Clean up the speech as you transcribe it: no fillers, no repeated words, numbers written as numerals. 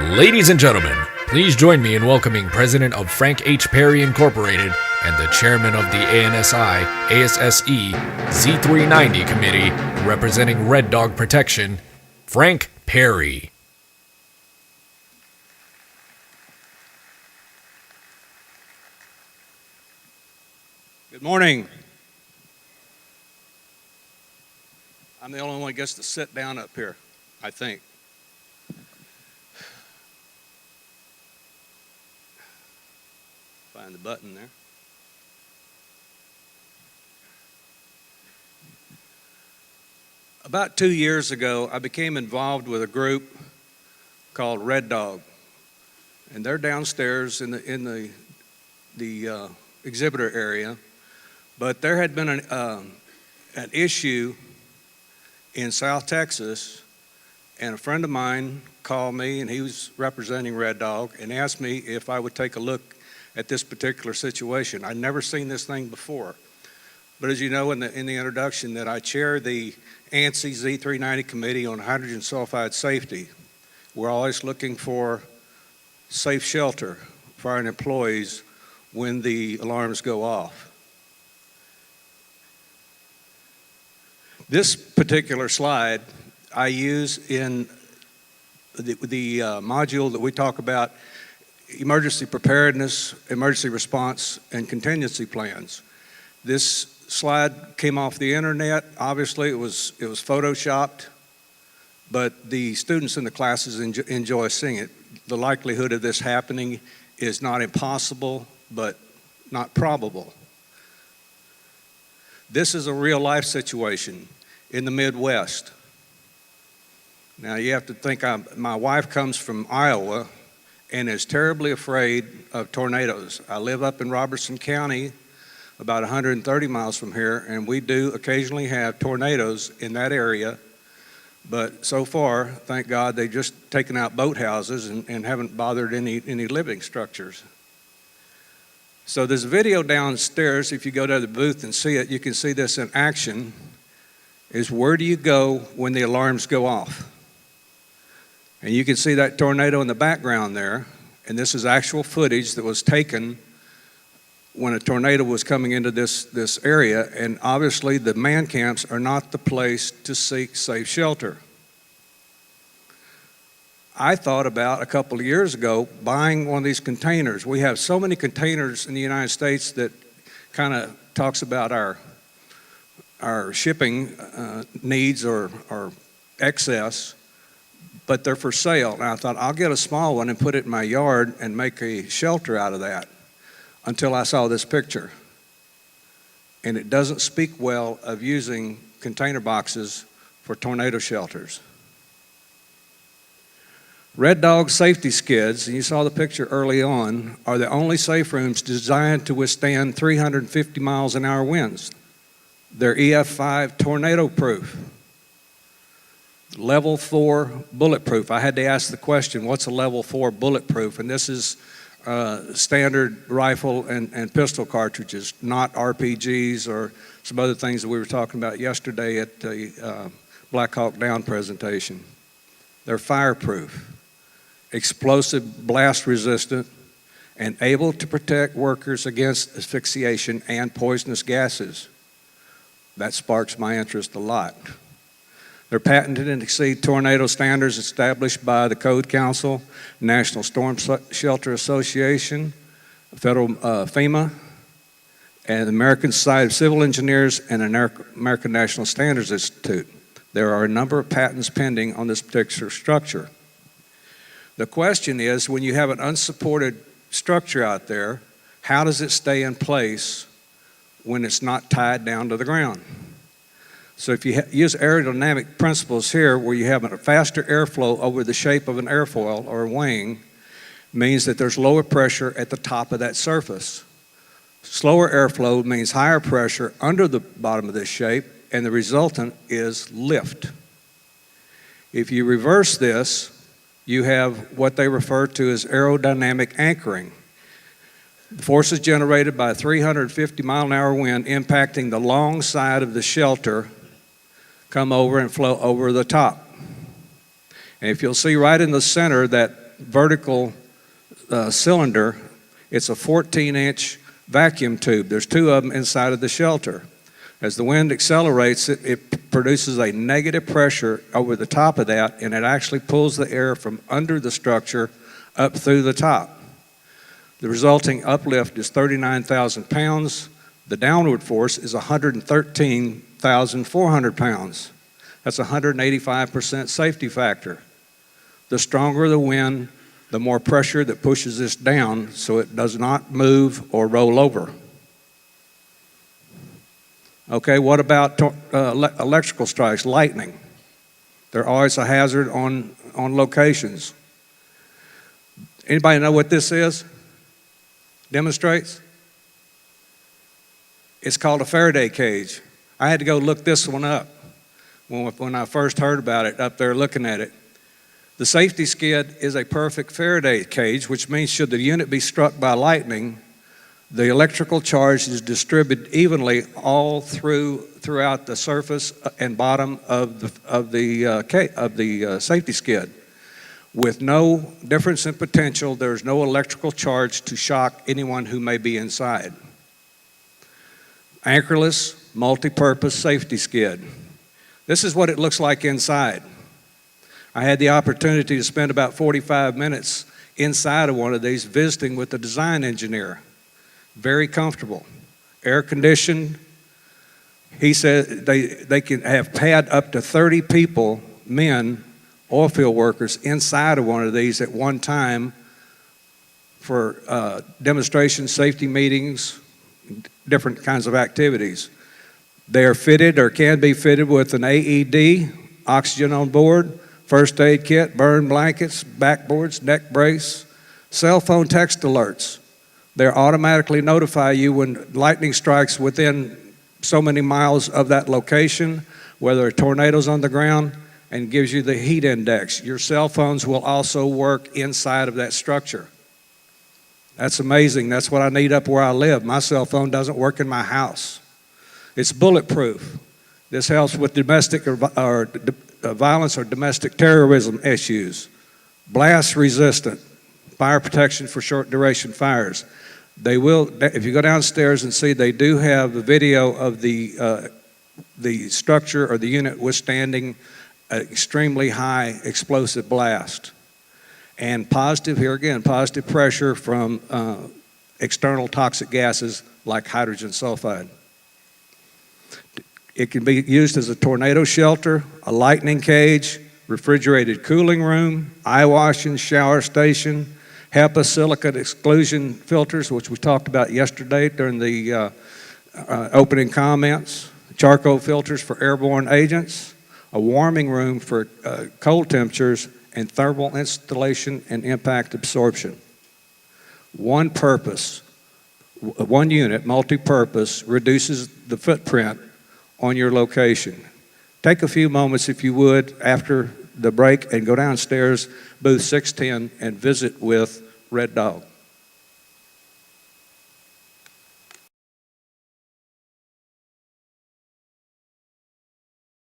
Ladies and gentlemen, please join me in welcoming President of Frank H. Perry Incorporated and the Chairman of the ANSI ASSE Z390 Committee representing Red Dog Protection, Frank Perry. Good morning. I'm the only one who gets to sit down up here, I think. Find the button there. About 2 years ago, I became involved with a group called Red Dog, and they're downstairs in the exhibitor area. But there had been an issue in South Texas, and a friend of mine called me, and he was representing Red Dog, and asked me if I would take a look at this particular situation. I'd never seen this thing before. But as you know in the introduction, that I chair the ANSI Z390 Committee on Hydrogen Sulfide Safety. We're always looking for safe shelter for our employees when the alarms go off. This particular slide I use in the module that we talk about emergency preparedness, emergency response, and contingency plans. This slide came off the internet. Obviously, it was photoshopped, but the students in the classes enjoy seeing it. The likelihood of this happening is not impossible, but not probable. This is a real life situation in the Midwest. Now you have to think, my wife comes from Iowa and is terribly afraid of tornadoes. I live up in Robertson County, about 130 miles from here, and we do occasionally have tornadoes in that area. But so far, thank God, they've just taken out boathouses and haven't bothered any living structures. So there's a video downstairs. If you go to the booth and see it, you can see this in action, is where do you go when the alarms go off? And you can see that tornado in the background there, and this is actual footage that was taken when a tornado was coming into this area, and obviously the man camps are not the place to seek safe shelter. I thought about a couple of years ago buying one of these containers. We have so many containers in the United States that kind of talks about our shipping needs or excess, but they're for sale. And I thought, I'll get a small one and put it in my yard and make a shelter out of that, until I saw this picture. And it doesn't speak well of using container boxes for tornado shelters. Red Dog safety skids, and you saw the picture early on, are the only safe rooms designed to withstand 350 miles an hour winds. They're EF5 tornado proof. Level 4 bulletproof. I had to ask the question, what's a level 4 bulletproof? And this is standard rifle and pistol cartridges, not RPGs or some other things that we were talking about yesterday at the Black Hawk Down presentation. They're fireproof, explosive blast resistant, and able to protect workers against asphyxiation and poisonous gases. That sparks my interest a lot. They're patented and exceed tornado standards established by the Code Council, National Storm Shelter Association, Federal FEMA, and the American Society of Civil Engineers and American National Standards Institute. There are a number of patents pending on this particular structure. The question is, when you have an unsupported structure out there, how does it stay in place when it's not tied down to the ground? So if you use aerodynamic principles here, where you have a faster airflow over the shape of an airfoil or a wing, means that there's lower pressure at the top of that surface. Slower airflow means higher pressure under the bottom of this shape, and the resultant is lift. If you reverse this, you have what they refer to as aerodynamic anchoring. The force is generated by a 350 mile an hour wind impacting the long side of the shelter, come over and flow over the top. And if you'll see right in the center, that vertical cylinder. It's a 14-inch vacuum tube. There's two of them inside of the shelter. As the wind accelerates, it produces a negative pressure over the top of that, and it actually pulls the air from under the structure up through the top. The resulting uplift is 39,000 pounds. The downward force is 113,400 pounds. That's a 185% safety factor. The stronger the wind, the more pressure that pushes this down so it does not move or roll over. Okay, what about electrical strikes, lightning? They're always a hazard on locations. Anybody know what this is? Demonstrates? It's called a Faraday cage. I had to go look this one up when I first heard about it, up there looking at it. The safety skid is a perfect Faraday cage, which means should the unit be struck by lightning, the electrical charge is distributed evenly all throughout the surface and bottom of the safety skid. With no difference in potential, there's no electrical charge to shock anyone who may be inside. Anchorless, multi-purpose safety skid. This is what it looks like inside. I had the opportunity to spend about 45 minutes inside of one of these visiting with the design engineer. Very comfortable, air conditioned. He said they can have had up to 30 people, men, oil field workers, inside of one of these at one time for demonstration safety meetings, different kinds of activities. They are fitted or can be fitted with an AED, oxygen on board, first aid kit, burn blankets, backboards, neck brace, cell phone text alerts. They automatically notify you when lightning strikes within so many miles of that location, whether a tornado's on the ground, and gives you the heat index. Your cell phones will also work inside of that structure. That's amazing. That's what I need up where I live. My cell phone doesn't work in my house. It's bulletproof. This helps with domestic violence or domestic terrorism issues. Blast resistant, fire protection for short duration fires. They will, if you go downstairs and see, they do have a video of the structure or the unit withstanding an extremely high explosive blast. And positive, here again, positive pressure from external toxic gases like hydrogen sulfide. It can be used as a tornado shelter, a lightning cage, refrigerated cooling room, eye washing, shower station, HEPA silicate exclusion filters, which we talked about yesterday during the opening comments, charcoal filters for airborne agents, a warming room for cold temperatures, and thermal installation and impact absorption. One purpose, one unit, multi-purpose, reduces the footprint on your location. Take a few moments, if you would, after the break and go downstairs, booth 610, and visit with Red Dog.